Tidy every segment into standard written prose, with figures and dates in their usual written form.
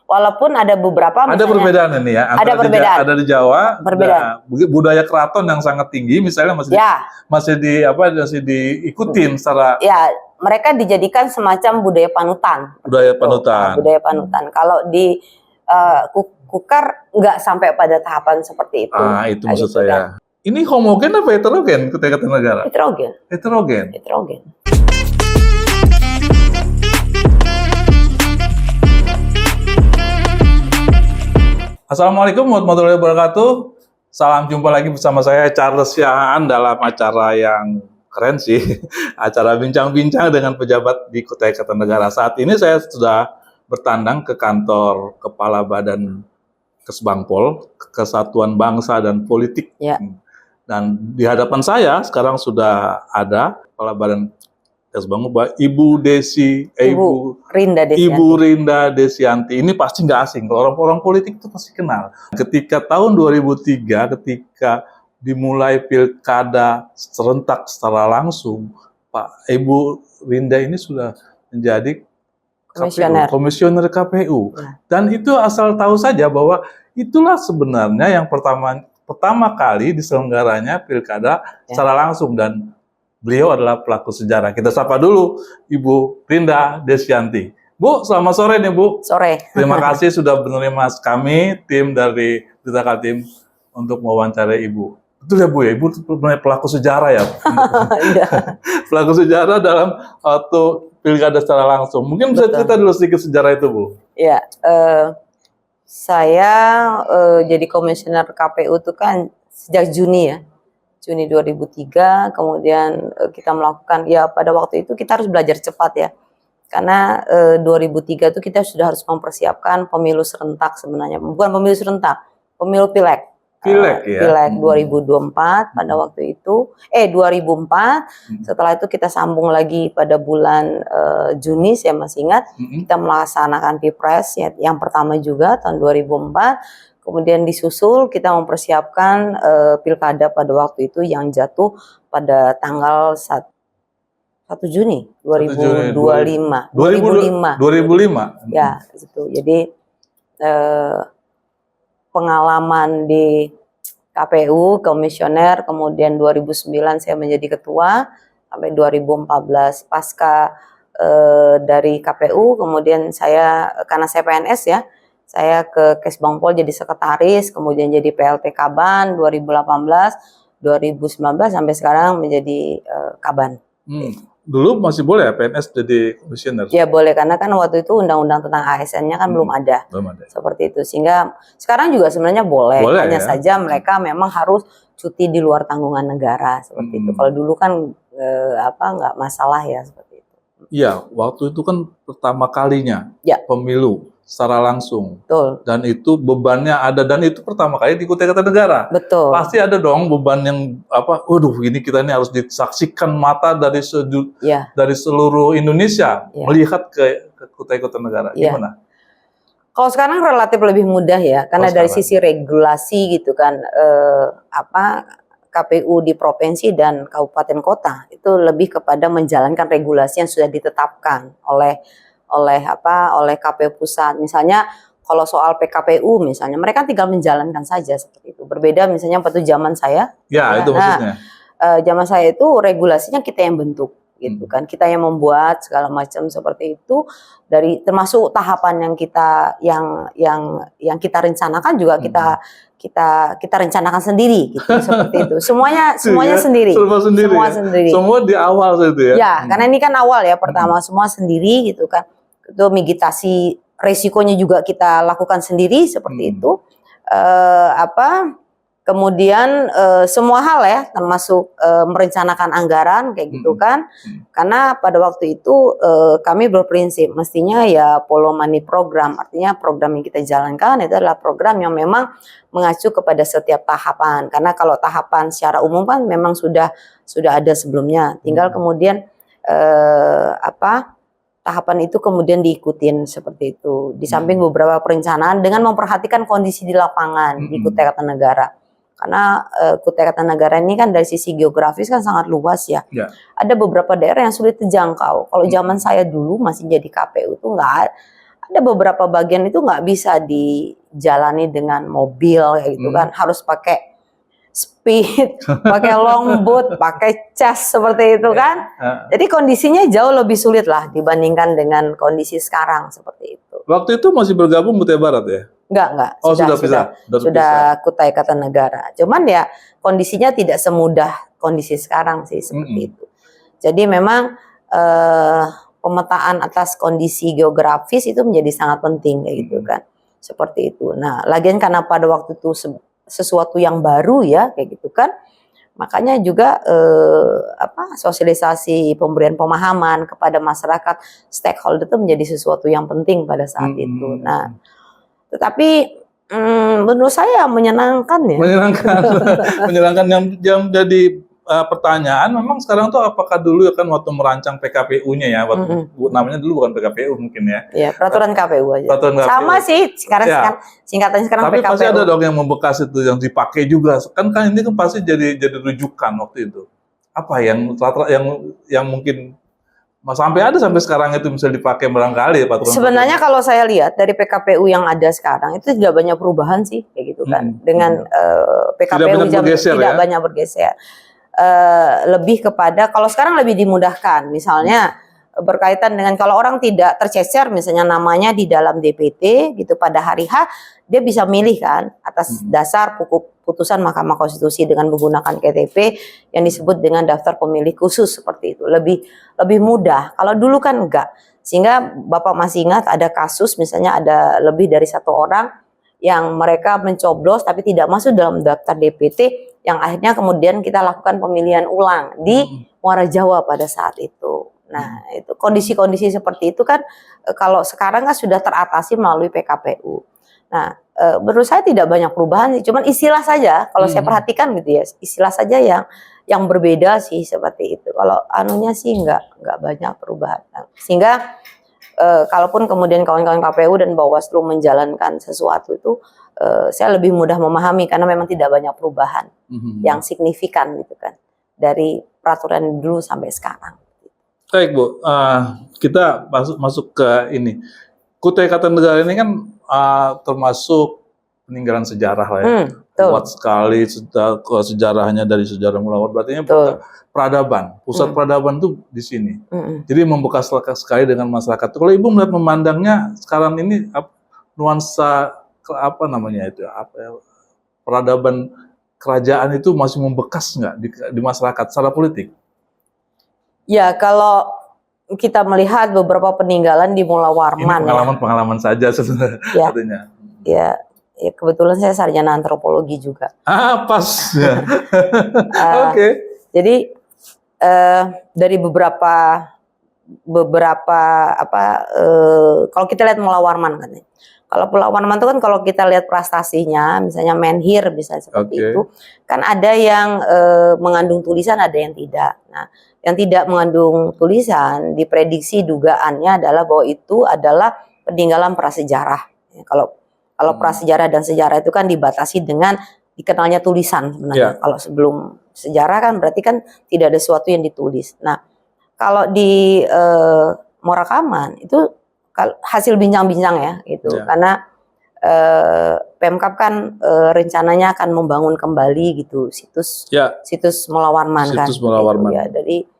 Walaupun ada beberapa ada perbedaan ini ya, ada perbedaan. Ada di Jawa, perbedaan. Budaya keraton yang sangat tinggi, misalnya masih diikutin secara. Ya, mereka dijadikan semacam budaya panutan. Budaya panutan. Budaya panutan. Kalau di Kukar nggak sampai pada tahapan seperti itu. Itu maksud saya. Kan. Ini homogen apa heterogen Kutai Kartanegara? Heterogen. Heterogen. Heterogen. Assalamualaikum warahmatullahi wabarakatuh. Salam jumpa lagi bersama saya Charles Siahaan dalam acara yang keren sih. Acara bincang-bincang dengan pejabat di Kutai Kartanegara. Saat ini saya sudah bertandang ke kantor Kepala Badan Kesbangpol, Kesatuan Bangsa dan Politik. Ya. Dan di hadapan saya sekarang sudah ada Kepala Badan Kesbangpol, Ibu Rinda Desianti. Ini pasti nggak asing, kalau orang-orang politik itu pasti kenal. Ketika tahun 2003, ketika dimulai pilkada serentak secara langsung, Ibu Rinda ini sudah menjadi komisioner KPU. Dan itu asal tahu saja bahwa itulah sebenarnya yang pertama kali diselenggaranya pilkada secara langsung, dan beliau adalah pelaku sejarah. Kita sapa dulu Ibu Rinda Desianti. Bu, selamat sore nih Bu. Sore. Terima kasih sudah menerima kami, tim dari Duta Kaltim, untuk mewawancarai Ibu. Betul ya Bu ya, Ibu pelaku sejarah ya. Pelaku sejarah dalam waktu pilkada secara langsung. Mungkin bisa cerita dulu sedikit sejarah itu Bu. Ya, saya jadi komisioner KPU itu kan sejak Juni 2003, kemudian kita melakukan, ya pada waktu itu kita harus belajar cepat ya. Karena 2003 itu kita sudah harus mempersiapkan pemilu serentak sebenarnya. Bukan pemilu serentak, pemilu pileg. Pileg 2024 pada waktu itu. 2004, setelah itu kita sambung lagi pada bulan Juni, saya masih ingat. Kita melaksanakan Pilpres yang pertama juga tahun 2004. Kemudian disusul kita mempersiapkan pilkada pada waktu itu yang jatuh pada tanggal 1 Juni 2005. 2005. Ya, itu. Jadi pengalaman di KPU, komisioner, kemudian 2009 saya menjadi ketua sampai 2014 pasca dari KPU, kemudian saya karena saya PNS ya. Saya ke Kesbangpol jadi sekretaris, kemudian jadi PLT Kaban 2018, 2019 sampai sekarang menjadi Kaban. Dulu masih boleh ya PNS jadi komisioner? Ya boleh, karena kan waktu itu undang-undang tentang ASN-nya kan belum ada. Seperti itu. Sehingga sekarang juga sebenarnya boleh hanya saja mereka memang harus cuti di luar tanggungan negara seperti itu. Kalau dulu kan nggak masalah ya seperti itu. Iya, waktu itu kan pertama kalinya pemilu secara langsung. Betul. Dan itu bebannya ada, dan itu pertama kali di Kutai Kartanegara. Betul. Pasti ada dong beban yang ini kita ini harus disaksikan mata dari dari seluruh Indonesia melihat ke Kutai Kartanegara. Gimana? Kalau sekarang relatif lebih mudah ya, karena dari sisi regulasi gitu kan, KPU di provinsi dan kabupaten kota itu lebih kepada menjalankan regulasi yang sudah ditetapkan oleh KPU pusat. Misalnya kalau soal PKPU misalnya, mereka tinggal menjalankan saja seperti itu. Berbeda misalnya waktu zaman saya. Ya, itu maksudnya. Zaman saya itu regulasinya kita yang bentuk gitu kan. Kita yang membuat segala macam seperti itu, dari termasuk tahapan yang kita rencanakan juga kita rencanakan sendiri gitu, seperti itu. Semuanya sendiri. Semua sendiri. Semua di awal itu ya. Ya, karena ini kan awal ya, pertama semua sendiri gitu kan. Itu mitigasi resikonya juga kita lakukan sendiri seperti itu. Kemudian semua hal ya, termasuk merencanakan anggaran kayak gitu kan. Karena pada waktu itu kami berprinsip mestinya ya follow money program, artinya program yang kita jalankan itu adalah program yang memang mengacu kepada setiap tahapan. Karena kalau tahapan secara umum kan memang sudah ada sebelumnya. Tinggal kemudian tahapan itu kemudian diikutin seperti itu. Di samping beberapa perencanaan dengan memperhatikan kondisi di lapangan di Kutai Kartanegara. Karena Kutai Kartanegara ini kan dari sisi geografis kan sangat luas ya. Ada beberapa daerah yang sulit terjangkau. Kalau zaman saya dulu masih jadi KPU itu nggak ada beberapa bagian itu nggak bisa dijalani dengan mobil kayak gitu kan, harus pakai speed, pakai longboat, pakai cas seperti itu kan. Jadi kondisinya jauh lebih sulit lah dibandingkan dengan kondisi sekarang seperti itu. Waktu itu masih bergabung Kutai Barat ya? Enggak, Oh, sudah pisah. sudah Kutai Kartanegara. Cuman ya kondisinya tidak semudah kondisi sekarang sih seperti itu. Jadi memang pemetaan atas kondisi geografis itu menjadi sangat penting kayak gitu kan. Seperti itu. Nah, lagian karena pada waktu itu sesuatu yang baru ya kayak gitu kan, makanya juga sosialisasi pemberian pemahaman kepada masyarakat stakeholder itu menjadi sesuatu yang penting pada saat itu. Nah, tetapi menurut saya menyenangkan ya. Menyenangkan yang jadi pertanyaan memang sekarang tuh apakah dulu ya kan waktu merancang PKPU-nya ya, waktu namanya dulu bukan PKPU mungkin ya. Iya, peraturan KPU aja. Peraturan KPU. Sama sih sekarang singkatannya sekarang tapi PKPU. Pasti ada dong yang membekas itu yang dipakai juga. Kan ini kan pasti jadi rujukan waktu itu. Apa yang mungkin sampai sekarang itu bisa dipakai barangkali peraturan. Sebenarnya kalau saya lihat dari PKPU yang ada sekarang itu tidak banyak perubahan sih kayak gitu kan. Dengan PKPU tidak banyak bergeser. Lebih kepada kalau sekarang lebih dimudahkan, misalnya berkaitan dengan kalau orang tidak tercecer misalnya namanya di dalam DPT gitu pada hari H, dia bisa milih kan atas dasar putusan Mahkamah Konstitusi dengan menggunakan KTP yang disebut dengan daftar pemilih khusus seperti itu. Lebih mudah. Kalau dulu kan enggak. Sehingga Bapak masih ingat ada kasus misalnya ada lebih dari 1 orang yang mereka mencoblos tapi tidak masuk dalam daftar DPT, yang akhirnya kemudian kita lakukan pemilihan ulang di Muara Jawa pada saat itu. Nah, itu kondisi-kondisi seperti itu kan kalau sekarang kan sudah teratasi melalui PKPU. Nah, menurut saya tidak banyak perubahan, cuman istilah saja kalau saya perhatikan gitu ya, istilah saja yang berbeda sih seperti itu. Kalau anunya sih nggak banyak perubahan. Nah, sehingga kalaupun kemudian kawan-kawan KPU dan Bawaslu menjalankan sesuatu itu, saya lebih mudah memahami karena memang tidak banyak perubahan yang signifikan gitu kan dari peraturan dulu sampai sekarang. Baik Bu, kita masuk ke ini. Kutai Kartanegara ini kan termasuk peninggalan sejarah lah ya. Kuat sekali sejarahnya dari sejarah mula. Berarti peradaban, pusat peradaban itu di sini. Jadi membekas sekali dengan masyarakat. Kalau Ibu melihat memandangnya sekarang ini nuansa peradaban kerajaan itu masih membekas nggak di masyarakat secara politik? Ya, kalau kita melihat beberapa peninggalan di Mula Warman. Ini pengalaman saja sebenarnya. Ya, kebetulan saya sarjana antropologi juga. Pas. Oke. Jadi dari beberapa kalau kita lihat Mula Warman kan. Kalau Pulau Warman itu kan kalau kita lihat prestasinya, misalnya menhir bisa seperti itu, kan ada yang mengandung tulisan, ada yang tidak. Nah, yang tidak mengandung tulisan, diprediksi dugaannya adalah bahwa itu adalah peninggalan prasejarah. Kalau prasejarah dan sejarah itu kan dibatasi dengan dikenalnya tulisan sebenarnya. Kalau sebelum sejarah kan berarti kan tidak ada sesuatu yang ditulis. Nah, kalau di Morakaman itu hasil bincang-bincang ya gitu, karena Pemkab kan rencananya akan membangun kembali gitu situs Mula Warman kan. Situs Mula Warman. Ya, jadi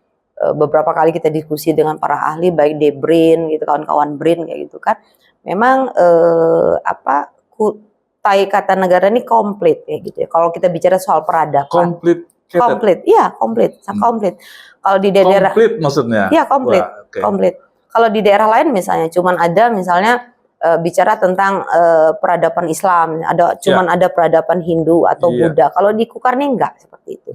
beberapa kali kita diskusi dengan para ahli baik Debrin gitu, kawan-kawan Brin kayak gitu kan. Memang Kutai Kartanegara ini komplit ya gitu ya. Kalau kita bicara soal peradaban. Komplit. Kalau di daerah komplit maksudnya. Iya, komplit. Kalau di daerah lain misalnya cuman ada bicara tentang peradaban Islam, ada peradaban Hindu atau Buddha. Kalau di Kukarni enggak seperti itu.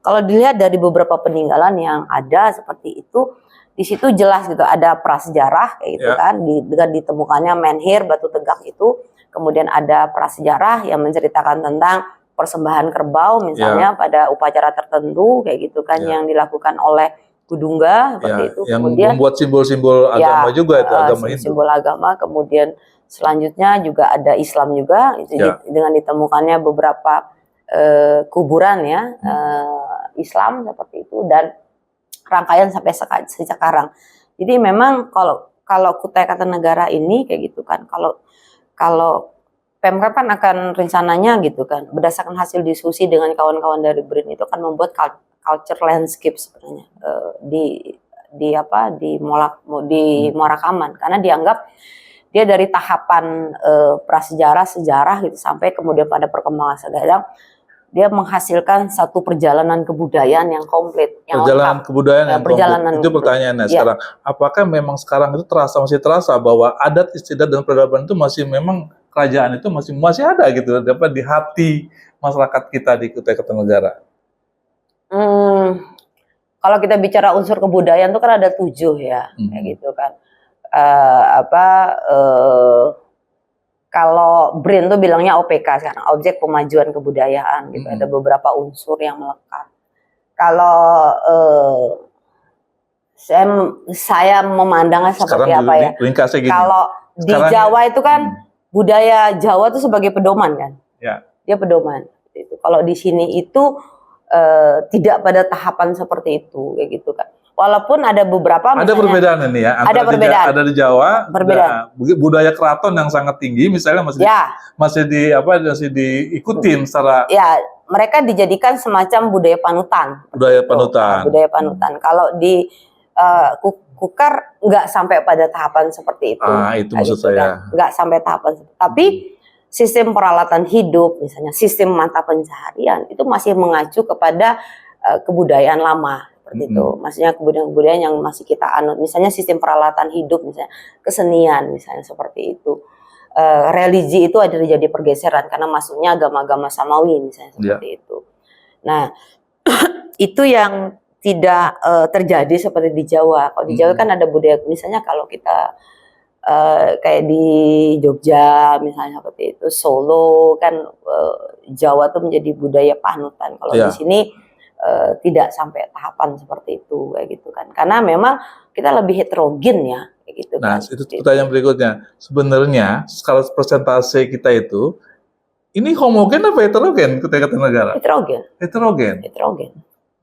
Kalau dilihat dari beberapa peninggalan yang ada seperti itu, di situ jelas gitu ada prasejarah kayak gitu kan, dengan ditemukannya menhir batu tegak itu, kemudian ada prasejarah yang menceritakan tentang persembahan kerbau misalnya pada upacara tertentu kayak gitu kan yang dilakukan oleh Kudungga seperti itu. Yang kemudian membuat simbol-simbol agama juga itu agama Hindu. Simbol agama, kemudian selanjutnya juga ada Islam juga dengan ditemukannya beberapa kuburan ya Islam seperti itu dan rangkaian sampai sekarang. Jadi memang kalau Kutai Kartanegara ini kayak gitu kan, kalau Pemkab kan akan rencananya gitu kan, berdasarkan hasil diskusi dengan kawan-kawan dari BRIN itu akan membuat culture landscape sebenarnya di Muara Kaman, karena dianggap dia dari tahapan prasejarah, sejarah gitu sampai kemudian pada perkembangan sekarang dia menghasilkan satu perjalanan kebudayaan yang komplit, yang Perjalanan lengkap. kebudayaan Ya, yang perjalanan komplit. Itu pertanyaannya ya. sekarang. Apakah memang sekarang itu masih terasa bahwa adat istiadat dan peradaban itu masih memang kerajaan itu masih ada gitu, dapat di hati masyarakat kita di Kutai Kartanegara? Kalau kita bicara unsur kebudayaan itu kan ada 7 ya, kayak gitu kan. Kalau BRIN tuh bilangnya OPK sekarang, objek pemajuan kebudayaan gitu. Ada beberapa unsur yang melekat. Kalau saya memandangnya seperti Sekarang apa ya? ringkasnya gini. Kalau di Jawa itu kan budaya Jawa itu sebagai pedoman kan? Ya. Dia pedoman. Itu. Kalau di sini itu tidak pada tahapan seperti itu, kayak gitu kan. Walaupun ada beberapa ada perbedaan ini ya, ada perbedaan. Ada di Jawa, perbedaan. Budaya keraton yang sangat tinggi misalnya masih diikutin secara ya, mereka dijadikan semacam budaya panutan. Budaya panutan. Kalau di Kukar nggak sampai pada tahapan seperti itu. Itu maksud saya. Kan? Nggak sampai tahapan. Tapi sistem peralatan hidup, misalnya sistem mata pencaharian itu masih mengacu kepada kebudayaan lama. Seperti itu, maksudnya kebudayaan-kebudayaan yang masih kita anut, misalnya sistem peralatan hidup, misalnya kesenian, misalnya seperti itu. Religi itu ada jadi pergeseran karena masuknya agama-agama Samawi, misalnya seperti itu. Nah, itu yang tidak terjadi seperti di Jawa. Kalau di Jawa kan ada budaya, misalnya kalau kita kayak di Jogja, misalnya seperti itu, Solo kan Jawa tuh menjadi budaya panutan. Kalau di sini tidak sampai tahapan seperti itu, kayak gitu kan, karena memang kita lebih heterogen ya, kayak gitu. Nah, itu pertanyaan berikutnya. Sebenarnya kalau persentase kita itu ini homogen apa heterogen Kutai Kartanegara? Heterogen.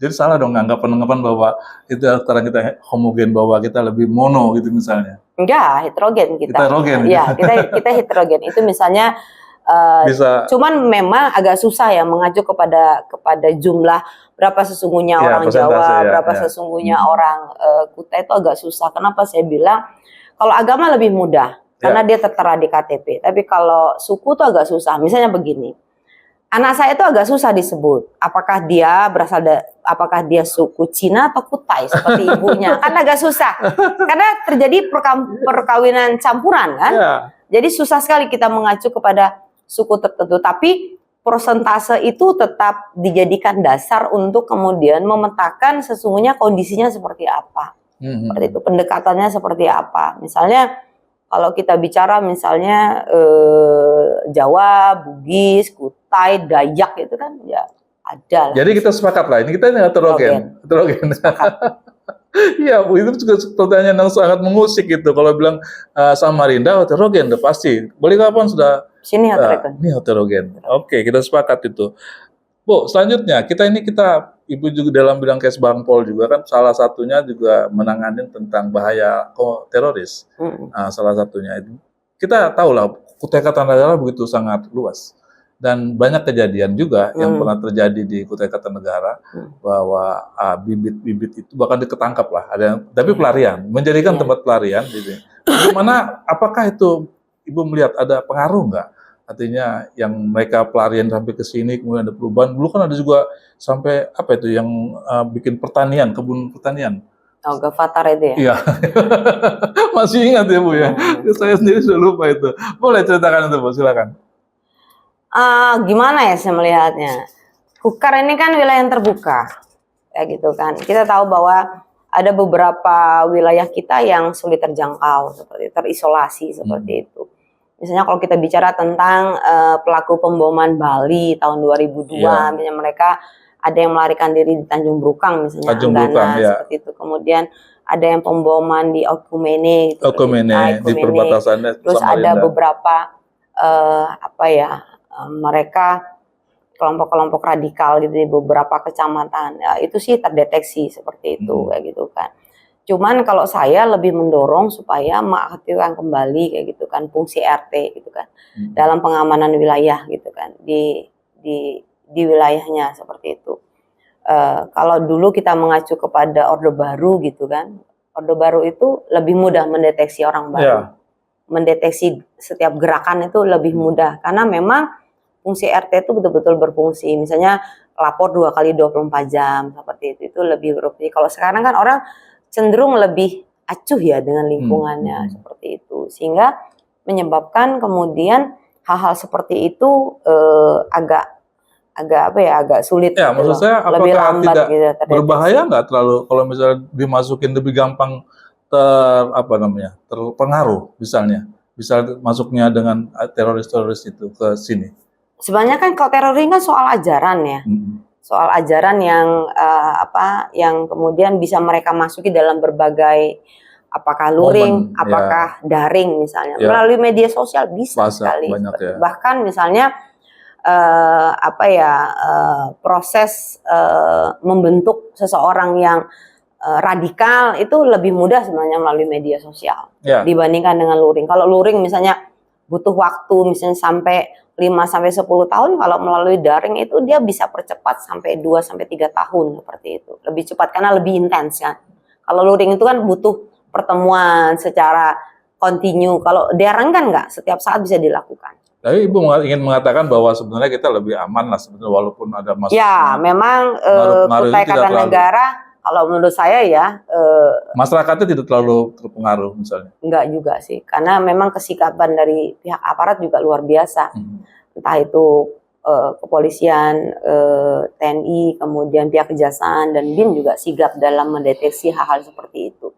Jadi salah dong anggapan bahwa itu sekarang kita homogen, bahwa kita lebih mono gitu misalnya. Enggak, heterogen kita. Ya, kita heterogen. Itu misalnya cuman memang agak susah ya mengacu kepada jumlah berapa sesungguhnya orang Jawa, berapa sesungguhnya orang Kutai, itu agak susah. Kenapa saya bilang kalau agama lebih mudah karena dia tertera di KTP. Tapi kalau suku itu agak susah. Misalnya begini, anak saya itu agak susah disebut. Apakah dia suku Cina atau Kutai seperti ibunya? Kan agak susah karena terjadi perkawinan campuran kan. Jadi susah sekali kita mengacu kepada suku tertentu, tapi persentase itu tetap dijadikan dasar untuk kemudian memetakan sesungguhnya kondisinya seperti apa. Seperti itu, pendekatannya seperti apa. Misalnya kalau kita bicara misalnya Jawa, Bugis, Kutai, Dayak itu kan ya ada lah. Jadi kita sepakat lah, ini kita heterogen. Iya, itu juga pertanyaan yang sangat mengusik gitu. Kalau bilang Samarinda heterogen, udah pasti. Balikpapan sudah sini heterogen. Ini heterogen. Oke, kita sepakat itu. Bu, selanjutnya Ibu juga dalam bidang case Bangpol juga kan salah satunya juga menangani tentang bahaya teroris. Salah satunya itu. Kita tahu lah Kutai Kartanegara begitu sangat luas. Dan banyak kejadian juga yang pernah terjadi di Kutai Kartanegara bahwa bibit-bibit itu bahkan diketangkap lah, tapi pelarian, menjadikan tempat pelarian. Gitu. Bagaimana? Apakah itu Ibu melihat ada pengaruh nggak? Artinya yang mereka pelarian sampai ke sini kemudian ada perubahan. Dulu kan ada juga sampai apa itu yang bikin pertanian, kebun pertanian. Oh, Gavatar itu ya? Iya. Masih ingat ya Bu ya? Saya sendiri sudah lupa itu. Boleh ceritakan itu Bu, silakan. Gimana ya saya melihatnya? Kukar ini kan wilayah yang terbuka, kayak gitu kan. Kita tahu bahwa ada beberapa wilayah kita yang sulit terjangkau, seperti terisolasi seperti itu. Misalnya kalau kita bicara tentang pelaku pemboman Bali tahun 2002, misalnya mereka ada yang melarikan diri di Tanjung Brukang, misalnya seperti itu. Kemudian ada yang pemboman di Okumene, gitu, di perbatasannya. Terus ada beberapa mereka kelompok-kelompok radikal gitu di beberapa kecamatan. Ya, itu sih terdeteksi seperti itu, kayak gitu kan. Cuman kalau saya lebih mendorong supaya mengaktifkan kembali kayak gitu kan fungsi RT gitu kan dalam pengamanan wilayah gitu kan di wilayahnya seperti itu. Kalau dulu kita mengacu kepada Orde Baru gitu kan, Orde Baru itu lebih mudah mendeteksi orang baru, mendeteksi setiap gerakan itu lebih mudah karena memang fungsi RT itu betul-betul berfungsi. Misalnya lapor 2 kali 24 jam seperti itu lebih berfungsi. Kalau sekarang kan orang cenderung lebih acuh ya dengan lingkungannya seperti itu, sehingga menyebabkan kemudian hal-hal seperti itu agak sulit Ya, gitu maksud loh. saya Lebih apakah lambat tidak gitu terdeteksi. berbahaya nggak terlalu kalau misalnya dimasukin lebih gampang terpengaruh misalnya, bisa masuknya dengan teroris-teroris itu ke sini. Sebenarnya kan kalau teroris kan soal ajaran ya. Soal ajaran yang kemudian bisa mereka masuki dalam berbagai apakah luring, Momen, apakah daring misalnya. Ya. Melalui media sosial bisa Bahasa sekali. banyak ya. Bahkan misalnya proses membentuk seseorang yang radikal itu lebih mudah sebenarnya melalui media sosial dibandingkan dengan luring. Kalau luring misalnya butuh waktu misalnya sampai 5-10 tahun, kalau melalui daring itu dia bisa percepat sampai 2-3 tahun seperti itu. Lebih cepat karena lebih intens kan. Kalau luring itu kan butuh pertemuan secara kontinu. Kalau daring kan enggak, setiap saat bisa dilakukan. Tapi Ibu ingin mengatakan bahwa sebenarnya kita lebih aman lah sebenarnya walaupun ada masalah. Ya, memang Kutai Kartanegara kalau menurut saya ya masyarakatnya tidak terlalu terpengaruh misalnya. Enggak juga sih, karena memang kesikapan dari pihak aparat juga luar biasa. Entah itu kepolisian, TNI, kemudian pihak kejaksaan dan BIN juga sigap dalam mendeteksi hal-hal seperti itu.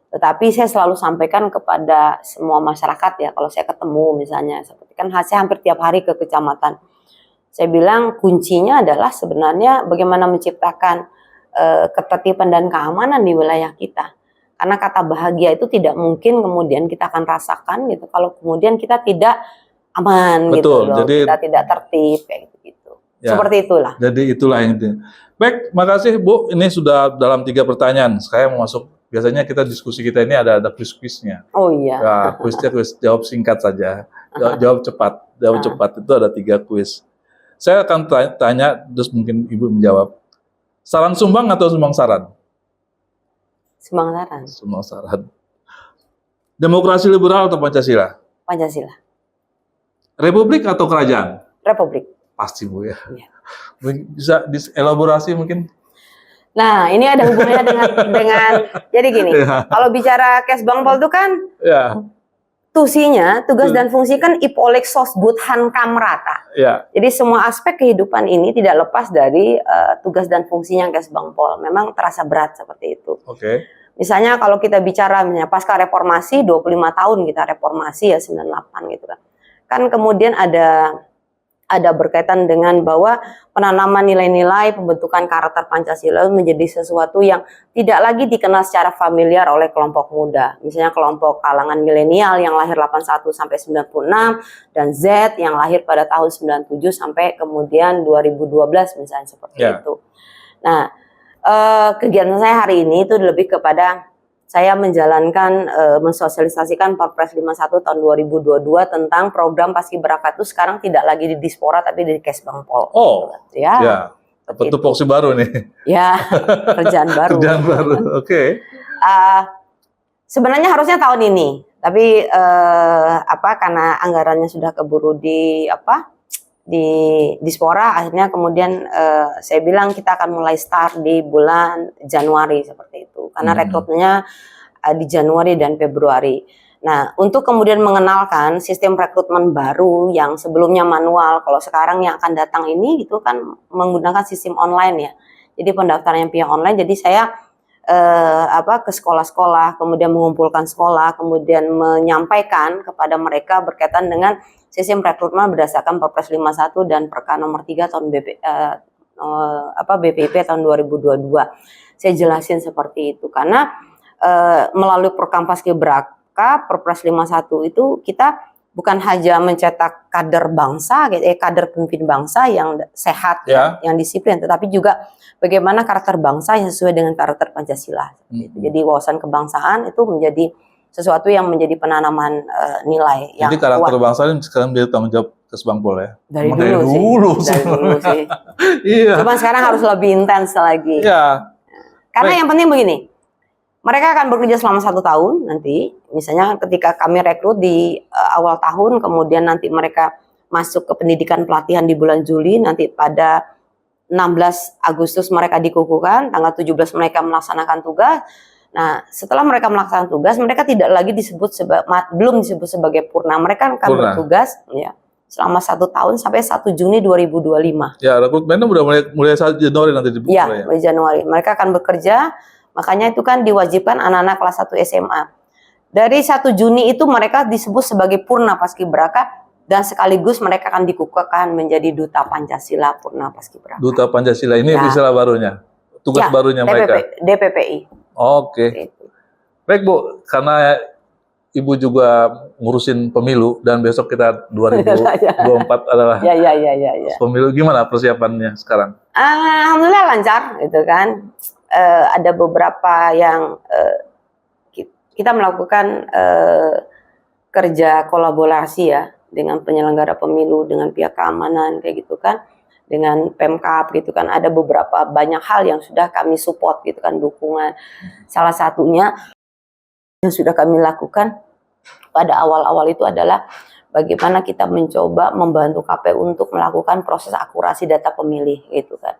Tetapi saya selalu sampaikan kepada semua masyarakat ya, kalau saya ketemu misalnya, seperti kan saya hampir tiap hari ke kecamatan. Saya bilang kuncinya adalah sebenarnya bagaimana menciptakan ketertiban dan keamanan di wilayah kita. Karena kata bahagia itu tidak mungkin kemudian kita akan rasakan gitu kalau kemudian kita tidak aman. Betul, gitu loh, jadi kita tidak tertib kayak gitu. Ya, seperti itulah. Jadi itulah yang intinya. Baik, makasih Bu. Ini sudah dalam 3 pertanyaan. Saya mau masuk. Biasanya kita diskusi kita ini ada kuis-kuisnya. Oh iya. Nah, kuisnya kuis jawab singkat saja, jawab cepat. Jawab cepat itu ada 3 kuis. Saya akan tanya, terus mungkin Ibu menjawab. Saran sumbang atau sumbang saran? Sumbang saran. Sumbang saran. Demokrasi liberal atau Pancasila? Pancasila. Republik atau kerajaan? Republik. Pasti Bu ya. Bisa dielaborasi mungkin? Nah, ini ada hubungannya dengan jadi gini. Kalau bicara Kesbangpol itu kan tusinya, tugas dan fungsi kan ipolek sosbud hankam rata. Jadi semua aspek kehidupan ini tidak lepas dari tugas dan fungsinya Kesbangpol. Memang terasa berat seperti itu. Misalnya kalau kita bicara misalnya pasca reformasi 25 tahun kita reformasi ya 98 gitu kan. Kan kemudian ada berkaitan dengan bahwa penanaman nilai-nilai pembentukan karakter Pancasila menjadi sesuatu yang tidak lagi dikenal secara familiar oleh kelompok muda. Misalnya kelompok kalangan milenial yang lahir 81 sampai 96 dan Z yang lahir pada tahun 97 sampai kemudian 2012 misalnya seperti itu. Nah, kegiatan saya hari ini itu lebih kepada saya menjalankan, mensosialisasikan Perpres 51 tahun 2022 tentang program Paskibraka itu sekarang tidak lagi di Dispora tapi di Kesbangpol. Oh, ya. Tupoksi baru nih. Ya, kerjaan baru. Kerjaan baru, sebenarnya harusnya tahun ini, tapi karena anggarannya sudah keburu di Dispora, akhirnya kemudian saya bilang kita akan mulai start di bulan Januari seperti itu, karena rekrutmennya di Januari dan Februari. Nah, untuk kemudian mengenalkan sistem rekrutmen baru yang sebelumnya manual, kalau sekarang yang akan datang ini itu kan menggunakan sistem online ya. Jadi pendaftarannya via online. Jadi saya ke sekolah-sekolah, kemudian mengumpulkan sekolah, kemudian menyampaikan kepada mereka berkaitan dengan sistem rekrutmen berdasarkan Perpres 51 dan Perka nomor 3 tahun BPIP tahun 2022. Saya jelasin seperti itu karena melalui program Paskibraka Perpres 51 itu kita bukan hanya mencetak kader bangsa, kader pemimpin bangsa yang sehat, yang disiplin, tetapi juga bagaimana karakter bangsa yang sesuai dengan karakter Pancasila. Jadi wawasan kebangsaan itu menjadi sesuatu yang menjadi penanaman nilai. Jadi karakter bangsa ini sekarang menjadi tanggung jawab Kesbangpol ya? Dari dulu sih. Iya. Cuma sekarang harus lebih intens lagi. Iya. Karena yang penting begini, mereka akan bekerja selama 1 tahun nanti. Misalnya ketika kami rekrut di awal tahun, kemudian nanti mereka masuk ke pendidikan pelatihan di bulan Juli, nanti pada 16 Agustus mereka dikukuhkan, tanggal 17 mereka melaksanakan tugas. Nah, setelah mereka melaksanakan tugas, mereka tidak lagi belum disebut sebagai purna. Mereka akan bertugas ya selama 1 tahun sampai 1 Juni 2025. Ya, rekrutmennya udah mulai 1 Januari nanti dibuka ya. Mulai Januari. Mereka akan bekerja, makanya itu kan diwajibkan anak-anak kelas 1 SMA. Dari 1 Juni itu mereka disebut sebagai purna paskibraka dan sekaligus mereka akan dikukuhkan menjadi duta Pancasila purna paskibraka. Duta Pancasila ini istilah barunya. Tugas barunya mereka. DPPI. Oke. Baik Bu, karena Ibu juga ngurusin pemilu dan besok kita 2024 adalah pemilu. Gimana persiapannya sekarang? Alhamdulillah lancar, gitu kan. Ada beberapa yang kita melakukan kerja kolaborasi ya dengan penyelenggara pemilu, dengan pihak keamanan kayak gitu kan, dengan Pemkab gitu kan. Ada beberapa banyak hal yang sudah kami support gitu kan, dukungan. Salah satunya yang sudah kami lakukan pada awal-awal itu adalah bagaimana kita mencoba membantu KPU untuk melakukan proses akurasi data pemilih gitu kan.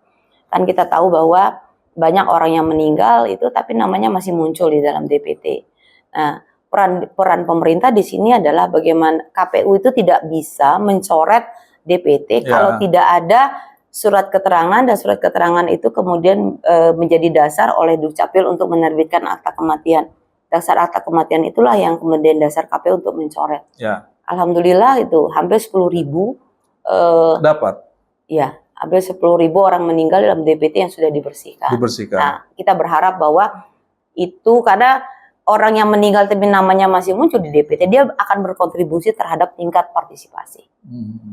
Kan kita tahu bahwa banyak orang yang meninggal itu tapi namanya masih muncul di dalam DPT. Nah, peran pemerintah di sini adalah bagaimana KPU itu tidak bisa mencoret DPT kalau tidak ada surat keterangan, dan surat keterangan itu kemudian menjadi dasar oleh Dukcapil untuk menerbitkan akta kematian. Dasar akta kematian itulah yang kemudian dasar KPU untuk mencoret. Ya. Alhamdulillah itu hampir 10.000 dapat. Ya, hampir 10.000 orang meninggal dalam DPT yang sudah dibersihkan. Nah, kita berharap bahwa itu karena orang yang meninggal tapi namanya masih muncul di DPT, dia akan berkontribusi terhadap tingkat partisipasi.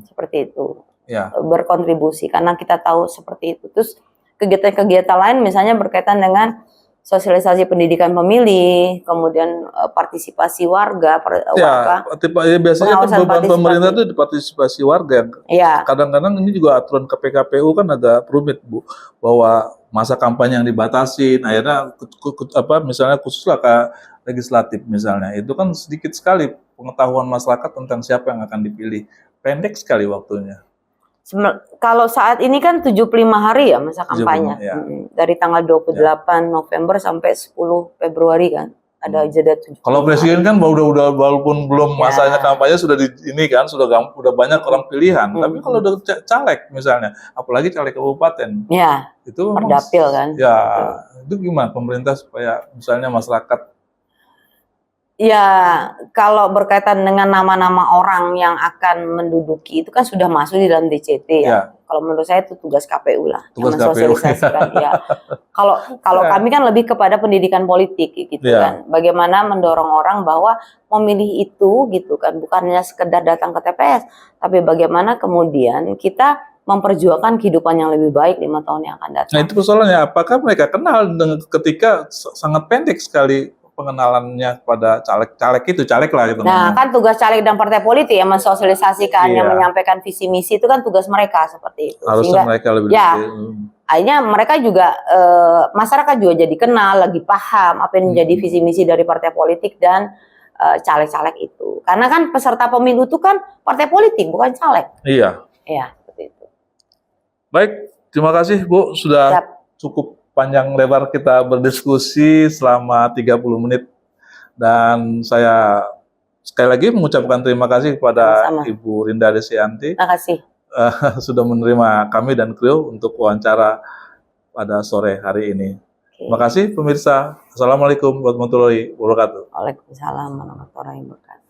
Seperti itu. Ya. Berkontribusi karena kita tahu seperti itu. Terus kegiatan-kegiatan lain misalnya berkaitan dengan sosialisasi pendidikan pemilih, kemudian partisipasi warga, biasanya kan beban pemerintah itu di partisipasi warga. Ya. Kadang-kadang ini juga aturan KPKPU kan agak rumit Bu, bahwa masa kampanye yang dibatasin, akhirnya misalnya khususlah ke legislatif misalnya, itu kan sedikit sekali pengetahuan masyarakat tentang siapa yang akan dipilih, pendek sekali waktunya. Kalau saat ini kan 75 hari ya masa kampanye. Dari tanggal 28 November sampai 10 Februari kan. Ada jeda 7. Kalau presiden kan udah walaupun belum masanya kampanye sudah sudah banyak orang pilihan. Tapi kalau udah caleg misalnya, apalagi caleg kabupaten. Ya. Itu perdapil kan. Ya, itu gimana pemerintah supaya misalnya masyarakat. Ya, kalau berkaitan dengan nama-nama orang yang akan menduduki itu kan sudah masuk di dalam DCT ya. Kalau menurut saya itu tugas KPU lah, mensosialisasikan ya. Kalau kami kan lebih kepada pendidikan politik gitu kan. Bagaimana mendorong orang bahwa memilih itu gitu kan, bukannya sekedar datang ke TPS, tapi bagaimana kemudian kita memperjuangkan kehidupan yang lebih baik 5 tahun yang akan datang. Nah, itu persoalannya, apakah mereka kenal dengan ketika sangat pendek sekali pengenalannya pada caleg lah gitu. Nah, kan tugas caleg dan partai politik yang mensosialisasikan, yang menyampaikan visi misi itu kan tugas mereka seperti itu. Harusnya mereka lebih akhirnya mereka juga masyarakat juga jadi kenal, lagi paham apa yang menjadi visi misi dari partai politik dan caleg-caleg itu. Karena kan peserta pemilu itu kan partai politik, bukan caleg. Iya. Iya, seperti itu. Baik, terima kasih Bu sudah cukup panjang lebar kita berdiskusi selama 30 menit, dan saya sekali lagi mengucapkan terima kasih kepada Ibu Rinda Desianti. Terima kasih. Sudah menerima kami dan kru untuk wawancara pada sore hari ini. Terima kasih pemirsa. Assalamualaikum warahmatullahi wabarakatuh. Waalaikumsalam warahmatullahi wabarakatuh.